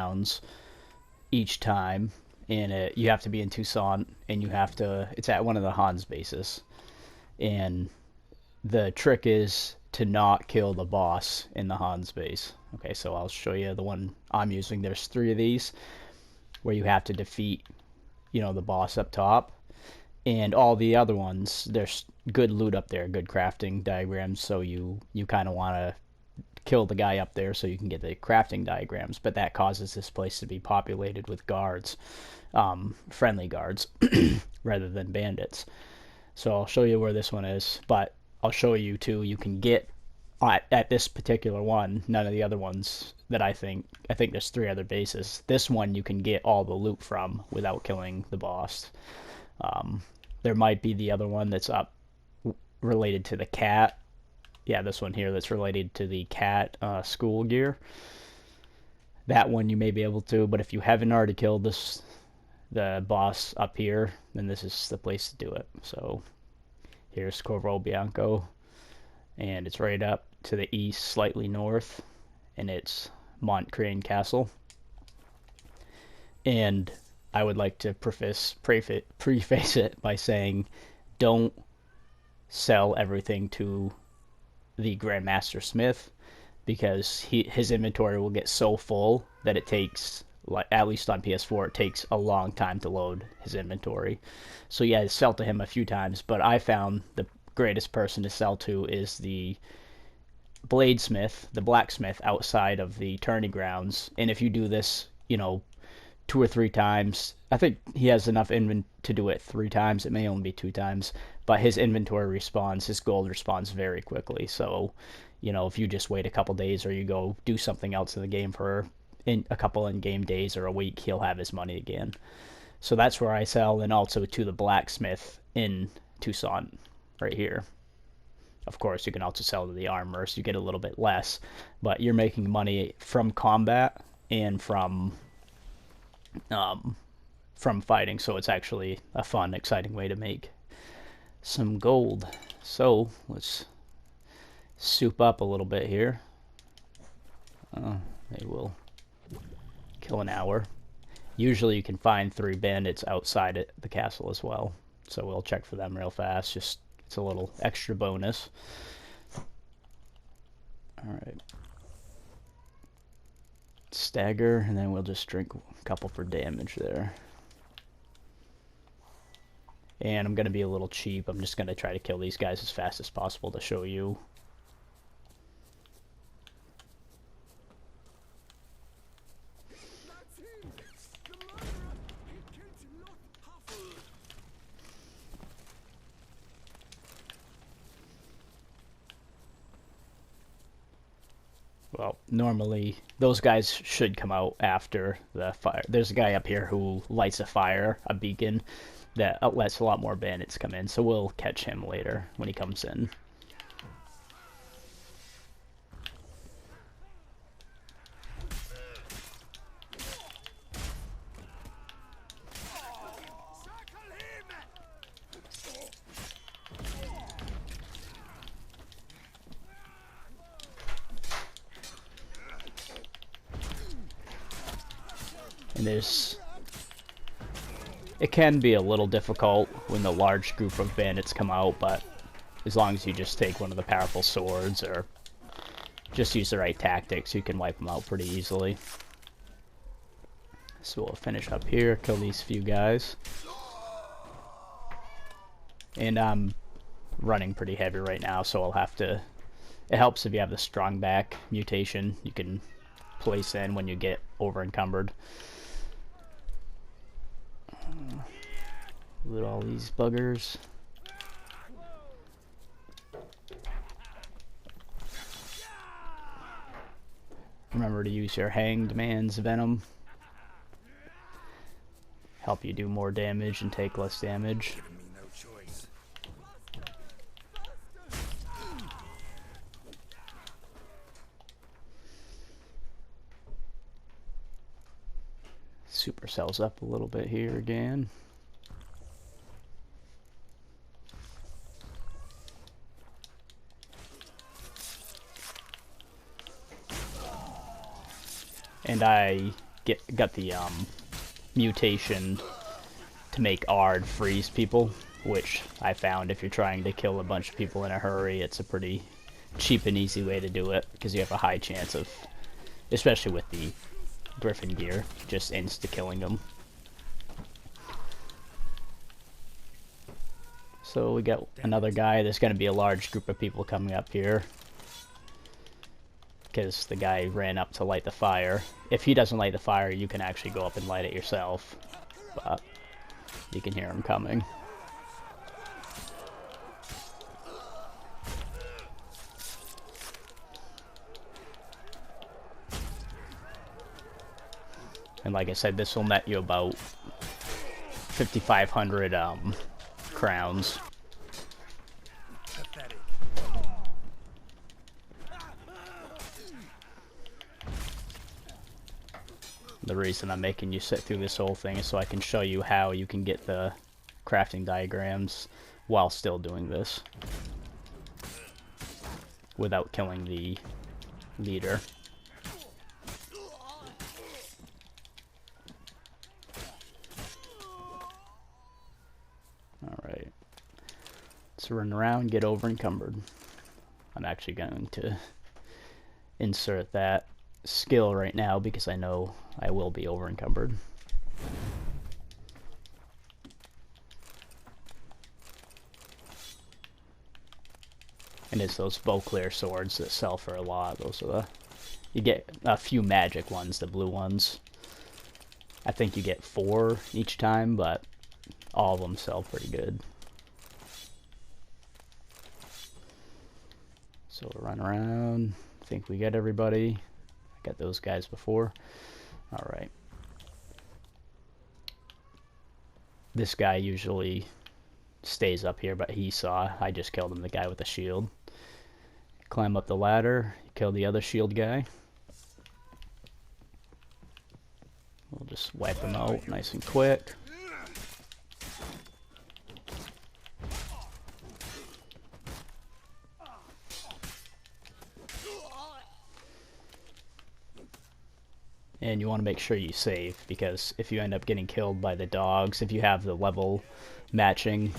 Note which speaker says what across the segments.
Speaker 1: grounds each time, and you have to be in Tucson, and it's at one of the Hans bases. And the trick is to not kill the boss in the Hans base. Okay, so I'll show you the one I'm using. There's 3 of these where you have to defeat, the boss up top. And all the other ones, there's good loot up there, good crafting diagrams, so you kind of want to kill the guy up there so you can get the crafting diagrams, but that causes this place to be populated with guards, friendly guards, rather than bandits. So I'll show you where this one is, but I'll show you too, you can get at this particular one, none of the other ones that I think there's 3 other bases. This one you can get all the loot from without killing the boss. There might be the other one that's up related to the cat. Yeah, this one here that's related to the cat school gear. That one you may be able to, but if you haven't already killed the boss up here, then this is the place to do it. So here's Corvo Bianco, and it's right up to the east, slightly north, and it's Mont Crane Castle. And I would like to preface it by saying, don't sell everything to the Grandmaster Smith, because his inventory will get so full that it takes, like, at least on PS4, it takes a long time to load his inventory. So yeah, I sell to him a few times, but I found the greatest person to sell to is the bladesmith, the blacksmith outside of the tourney grounds. And if you do this, 2 or 3 times, I think he has enough to do it 3 times. It may only be 2 times, but his inventory respawns, his gold respawns very quickly. So, if you just wait a couple days, or you go do something else in the game for a couple in-game days or a week, he'll have his money again. So that's where I sell, and also to the blacksmith in Tucson, right here. Of course, you can also sell to the armor, so you get a little bit less, but you're making money from combat and from fighting, so it's actually a fun, exciting way to make some gold. So let's soup up a little bit here. Maybe we'll kill an hour. Usually you can find 3 bandits outside the castle as well, so we'll check for them real fast. Just, it's a little extra bonus. Alright, stagger, and then we'll just drink a couple for damage there. And I'm going to be a little cheap. I'm just going to try to kill these guys as fast as possible to show you. Well, normally those guys should come out after the fire. There's a guy up here who lights a fire, a beacon, that lets a lot more bandits come in, so we'll catch him later when he comes in. And it can be a little difficult when the large group of bandits come out, but as long as you just take one of the powerful swords or just use the right tactics, you can wipe them out pretty easily. So we'll finish up here, kill these few guys. And I'm running pretty heavy right now, so I'll have to... It helps if you have the strong back mutation you can place in when you get over encumbered. Loot all these buggers. Remember to use your Hanged Man's Venom. Help you do more damage and take less damage. Supercell's up a little bit here again. And I got the mutation to make Ard freeze people, which I found if you're trying to kill a bunch of people in a hurry, it's a pretty cheap and easy way to do it, because you have a high chance of, especially with the Griffin gear, just insta-killing them. So we got another guy. There's going to be a large group of people coming up here, because the guy ran up to light the fire. If he doesn't light the fire, you can actually go up and light it yourself, but you can hear him coming. And like I said, this will net you about 5,500 crowns. The reason I'm making you sit through this whole thing is so I can show you how you can get the crafting diagrams while still doing this without killing the leader. Alright, let's run around, get over encumbered. I'm actually going to insert that skill right now because I know I will be over encumbered. And it's those Beauclair swords that sell for a lot. Those are the, you get a few magic ones, the blue ones. I think you get 4 each time, but all of them sell pretty good. So we'll run around. I think we got everybody. Got those guys before. Alright. This guy usually stays up here, but he saw I just killed him, the guy with the shield. Climb up the ladder, kill the other shield guy. We'll just wipe him out nice and quick. And you want to make sure you save, because if you end up getting killed by the dogs, if you have the level matching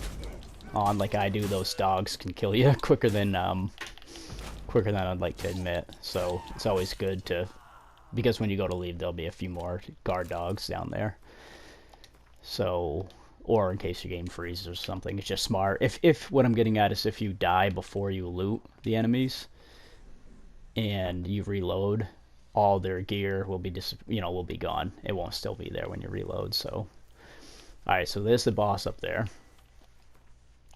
Speaker 1: on like I do, those dogs can kill you quicker than I'd like to admit. So it's always good to, because when you go to leave, there'll be a few more guard dogs down there. So, or in case your game freezes or something, it's just smart. If what I'm getting at is if you die before you loot the enemies and you reload, all their gear will be will be gone. It won't still be there when you reload. So, all right. So there's the boss up there,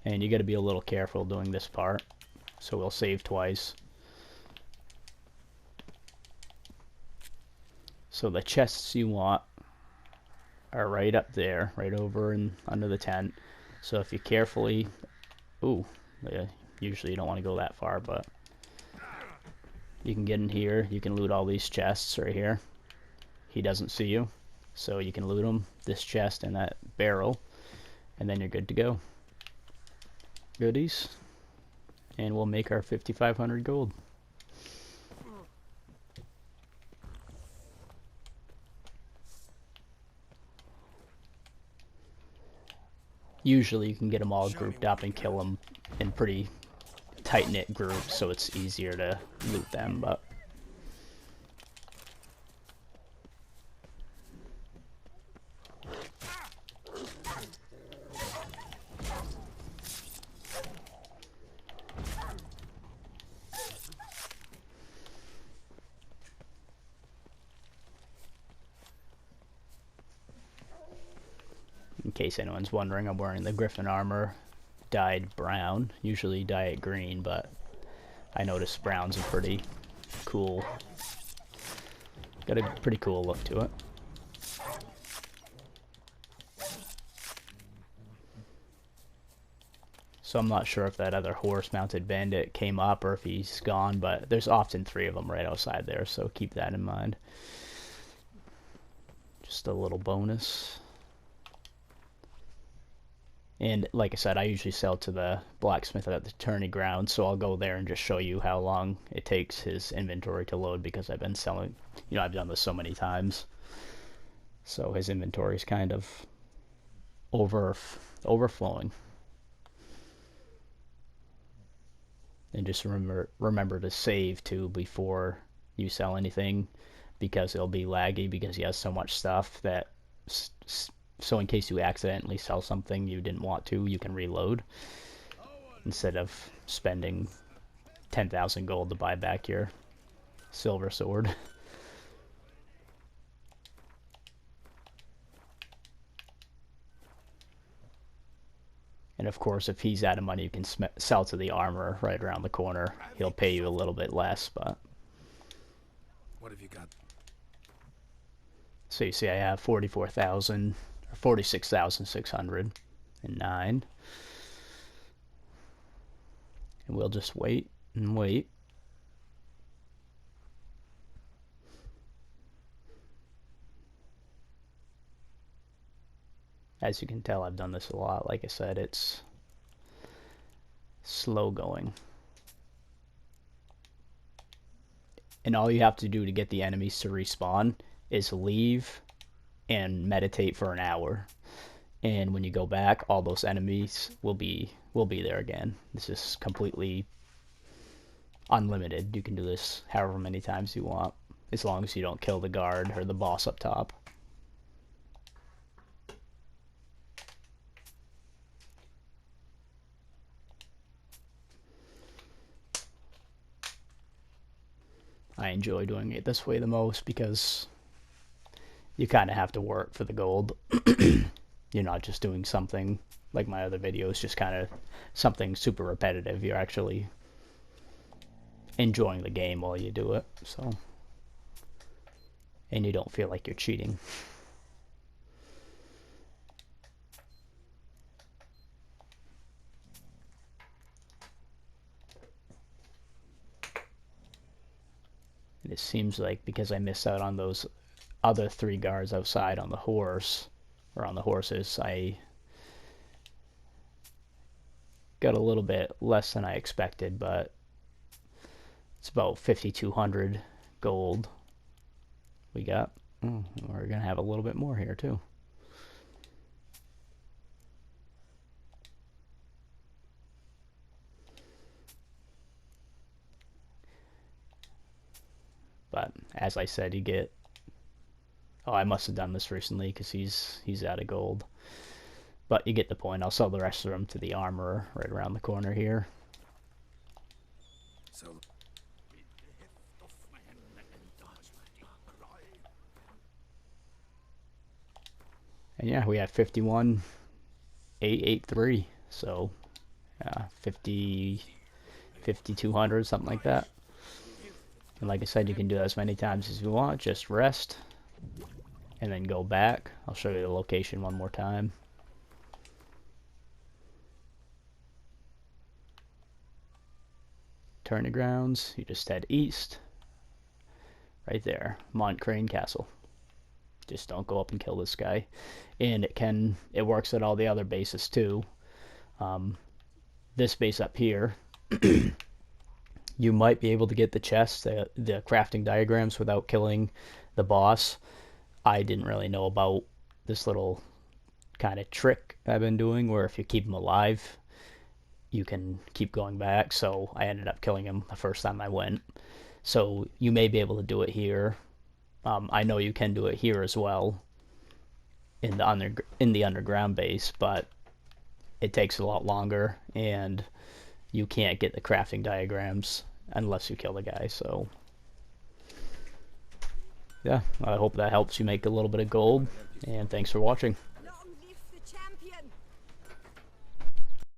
Speaker 1: and you got to be a little careful doing this part. So we'll save twice. So the chests you want are right up there, right over and under the tent. So if you carefully, yeah, usually you don't want to go that far, but you can get in here, you can loot all these chests right here. He doesn't see you, so you can loot them, this chest and that barrel, and then you're good to go. Goodies. And we'll make our 5,500 gold. Usually you can get them all grouped up and kill them in pretty tight-knit groups, so it's easier to loot them, but in case anyone's wondering, I'm wearing the Griffin armor, dyed brown. Usually dye it green, but I noticed brown's a pretty cool, got a pretty cool look to it. So I'm not sure if that other horse-mounted bandit came up or if he's gone, but there's often 3 of them right outside there, so keep that in mind. Just a little bonus. And like I said, I usually sell to the blacksmith at the tourney ground, so I'll go there and just show you how long it takes his inventory to load, because I've been selling, I've done this so many times. So his inventory is kind of overflowing. And just remember to save too before you sell anything, because it'll be laggy because he has so much stuff that so in case you accidentally sell something you didn't want to, you can reload instead of spending 10,000 gold to buy back your silver sword. And of course, if he's out of money, you can sell to the armorer right around the corner. He'll pay you a little bit less, but...
Speaker 2: What have you got?
Speaker 1: So you see I have 44,000, or 46,609. And we'll just wait and wait. As you can tell, I've done this a lot. Like I said, it's slow going. And all you have to do to get the enemies to respawn is leave and meditate for an hour. And when you go back, all those enemies will be there again. This is completely unlimited. You can do this however many times you want, as long as you don't kill the guard or the boss up top. I enjoy doing it this way the most because you kind of have to work for the gold. You're not just doing something like my other videos, just kind of something super repetitive. You're actually enjoying the game while you do it, so, and you don't feel like you're cheating. And it seems like because I missed out on those other 3 guards outside on the horse, or on the horses, I got a little bit less than I expected, but it's about 5,200 gold we got. We're gonna have a little bit more here too. But as I said, you get... Oh, I must have done this recently because he's out of gold. But you get the point. I'll sell the rest of them to the armorer right around the corner here.
Speaker 2: So
Speaker 1: and yeah, we have 51,883. So 5,200, something like that. And like I said, you can do that as many times as you want. Just rest and then go back. I'll show you the location one more time. Turn the grounds. You just head east. Right there, Montcrain Castle. Just don't go up and kill this guy. And it works at all the other bases too. This base up here, you might be able to get the chests, the crafting diagrams, without killing the boss. I didn't really know about this little kind of trick I've been doing, where if you keep him alive, you can keep going back. So I ended up killing him the first time I went. So you may be able to do it here. I know you can do it here as well in the underground base, but it takes a lot longer, and you can't get the crafting diagrams unless you kill the guy. So yeah, I hope that helps you make a little bit of gold, and thanks for watching.